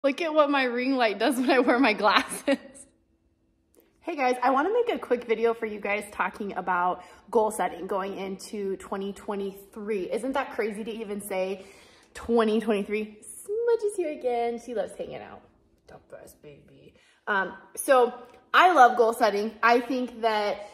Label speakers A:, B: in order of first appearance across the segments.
A: Look at what my ring light does when I wear my glasses. Hey guys, I want to make a quick video for you guys talking about goal setting going into 2023. Isn't that crazy to even say 2023? Smudge is here again. She loves hanging out. The best baby. So I love goal setting. I think that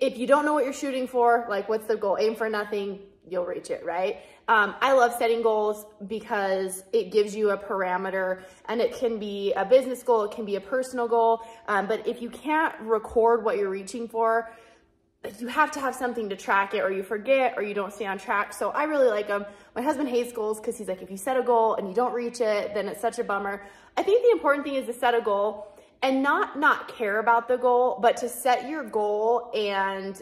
A: if you don't know what you're shooting for, like what's the goal? Aim for nothing, you'll reach it, right? I love setting goals because it gives you a parameter, and it can be a business goal, it can be a personal goal. But if you can't record what you're reaching for, you have to have something to track it, or you forget, or you don't stay on track. So I really like them. My husband hates goals because he's like, if you set a goal and you don't reach it, then it's such a bummer. I think the important thing is to set a goal and not care about the goal, but to set your goal and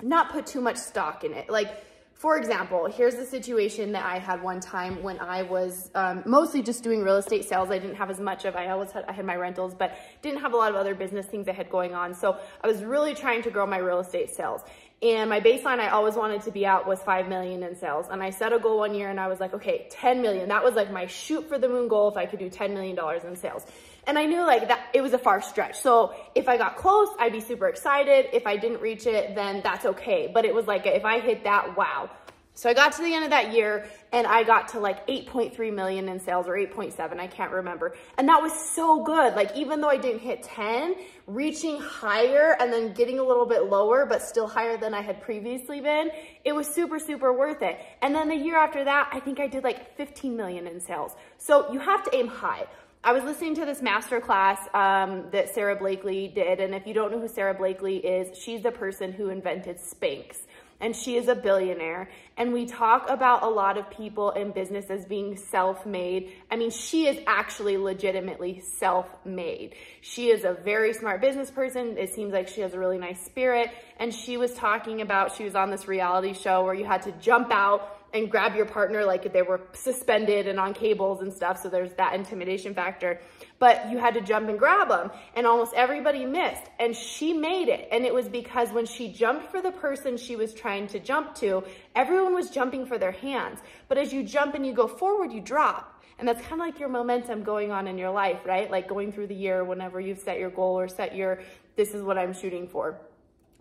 A: not put too much stock in it. Like, for example, here's the situation that I had one time when I was mostly just doing real estate sales. I didn't have as much of, I had my rentals, but didn't have a lot of other business things I had going on. So I was really trying to grow my real estate sales. And my baseline I always wanted to be at was 5 million in sales. And I set a goal one year and I was like, okay, 10 million. That was like my shoot for the moon goal if I could do $10 million in sales. And I knew like that it was a far stretch. So if I got close, I'd be super excited. If I didn't reach it, then that's okay. But it was like, if I hit that, wow. So I got to the end of that year and I got to like 8.3 million in sales, or 8.7, I can't remember. And that was so good. Like, even though I didn't hit 10, reaching higher and then getting a little bit lower, but still higher than I had previously been, it was super, super worth it. And then the year after that, I think I did like 15 million in sales. So you have to aim high. I was listening to this master class that Sara Blakely did. And if you don't know who Sara Blakely is, she's the person who invented Spanx. And she is a billionaire. And we talk about a lot of people in business as being self-made. I mean, she is actually legitimately self-made. She is a very smart business person. It seems like she has a really nice spirit. And she was talking about, she was on this reality show where you had to jump out and grab your partner like if they were suspended and on cables and stuff. So there's that intimidation factor. But you had to jump and grab them. And almost everybody missed. And she made it. And it was because when she jumped for the person she was trying to jump to, everyone was jumping for their hands. But as you jump and you go forward, you drop. And that's kind of like your momentum going on in your life, right? Like going through the year whenever you've set your goal or set your, this is what I'm shooting for.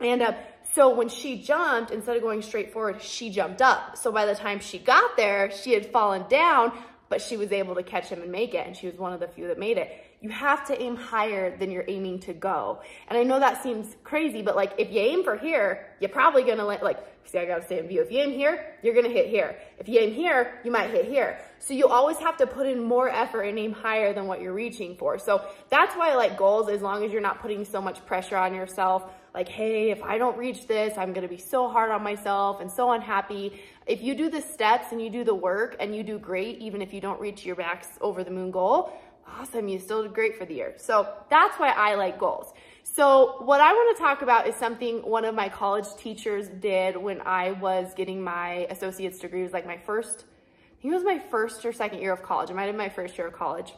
A: And so when she jumped, instead of going straight forward, she jumped up. So by the time she got there, she had fallen down, but she was able to catch him and make it. And she was one of the few that made it. You have to aim higher than you're aiming to go. And I know that seems crazy, but like if you aim for here, you're probably going to like, see, I got to stay in view. If you aim here, you're going to hit here. If you aim here, you might hit here. So you always have to put in more effort and aim higher than what you're reaching for. So that's why I like goals, as long as you're not putting so much pressure on yourself. Like, hey, if I don't reach this, I'm going to be so hard on myself and so unhappy. If you do the steps and you do the work and you do great, even if you don't reach your max over the moon goal, awesome, you still did great for the year. So that's why I like goals. So what I want to talk about is something one of my college teachers did when I was getting my associate's degree. It was like my first, I think it was my first or second year of college. It might have been my first year of college.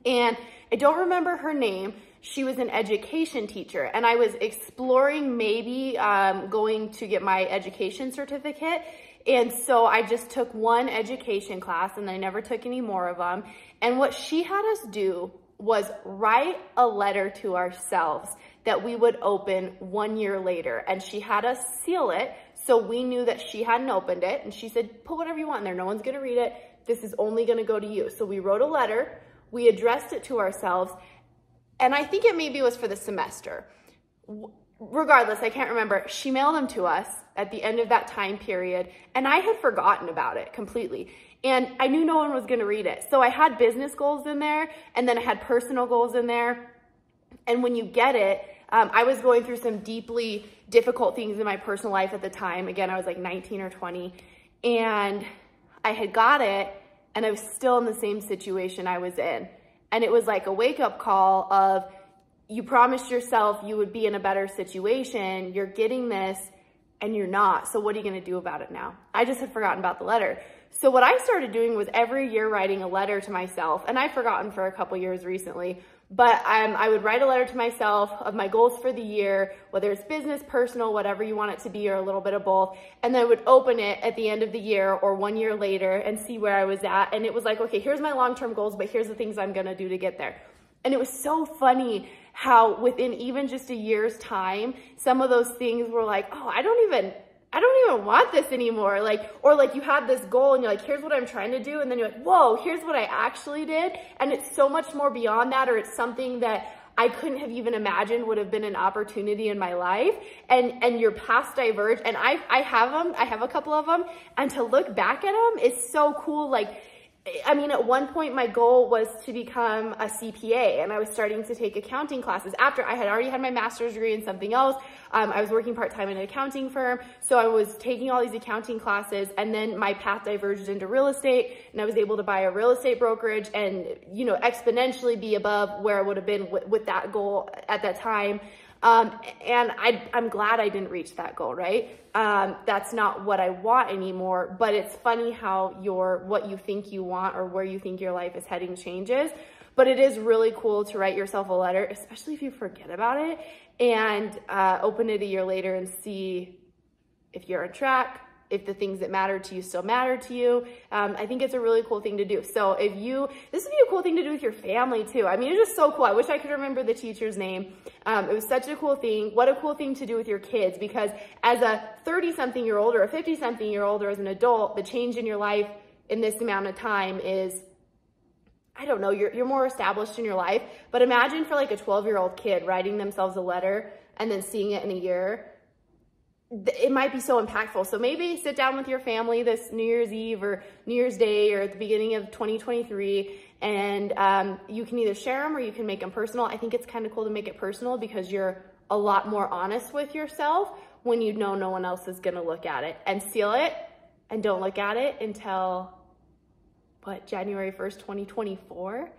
A: And I don't remember her name. She was an education teacher, and I was exploring maybe going to get my education certificate. And so I just took one education class, and I never took any more of them. And what she had us do was write a letter to ourselves that we would open 1 year later. And she had us seal it, so we knew that she hadn't opened it. And she said, put whatever you want in there. No one's going to read it. This is only going to go to you. So we wrote a letter. We addressed it to ourselves. And I think it maybe was for the semester. Regardless, I can't remember. She mailed them to us at the end of that time period. And I had forgotten about it completely. And I knew no one was going to read it. So I had business goals in there. And then I had personal goals in there. And when you get it, I was going through some deeply difficult things in my personal life at the time. Again, I was like 19 or 20. And I had got it. And I was still in the same situation I was in. And it was like a wake-up call of, you promised yourself you would be in a better situation, you're getting this, and you're not. So what are you going to do about it now? I just had forgotten about the letter. So what I started doing was every year writing a letter to myself, and I've forgotten for a couple years recently, but I would write a letter to myself of my goals for the year, whether it's business, personal, whatever you want it to be, or a little bit of both. And then I would open it at the end of the year or 1 year later and see where I was at. And it was like, okay, here's my long-term goals, but here's the things I'm gonna do to get there. And it was so funny how within even just a year's time, some of those things were like, oh, I don't even want this anymore. Like, or like you had this goal and you're like, here's what I'm trying to do. And then you're like, whoa, here's what I actually did. And it's so much more beyond that, or it's something that I couldn't have even imagined would have been an opportunity in my life. And your paths diverge. And I have a couple of them. And to look back at them is so cool. Like, I mean, at one point my goal was to become a CPA, and I was starting to take accounting classes after I had already had my master's degree in something else. I was working part-time in an accounting firm. So I was taking all these accounting classes, and then my path diverged into real estate, and I was able to buy a real estate brokerage and, you know, exponentially be above where I would have been with that goal at that time. And I'm glad I didn't reach that goal, right? That's not what I want anymore, but it's funny how what you think you want or where you think your life is heading changes. But it is really cool to write yourself a letter, especially if you forget about it, and open it a year later and see if you're on track, if the things that matter to you still matter to you. I think it's a really cool thing to do. So this would be a cool thing to do with your family too. I mean, it's just so cool. I wish I could remember the teacher's name. It was such a cool thing. What a cool thing to do with your kids, because as a 30-something-year-old or a 50-something-year-old or as an adult, the change in your life in this amount of time is, I don't know, you're more established in your life. But imagine for like a 12-year-old kid writing themselves a letter and then seeing it in a year. It might be so impactful. So maybe sit down with your family this New Year's Eve or New Year's Day or at the beginning of 2023, and you can either share them or you can make them personal. I think it's kind of cool to make it personal because you're a lot more honest with yourself when you know no one else is going to look at it. And seal it and don't look at it until January 1st, 2024.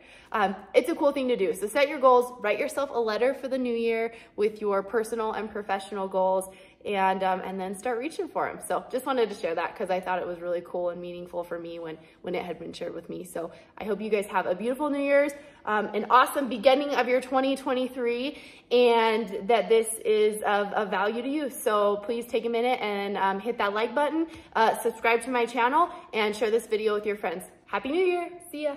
A: It's a cool thing to do. So set your goals, write yourself a letter for the new year with your personal and professional goals, and then start reaching for them. So just wanted to share that because I thought it was really cool and meaningful for me when it had been shared with me. So I hope you guys have a beautiful New Year's, an awesome beginning of your 2023, and that this is of value to you. So please take a minute and hit that like button, subscribe to my channel, and share this video with your friends. Happy New Year. See ya.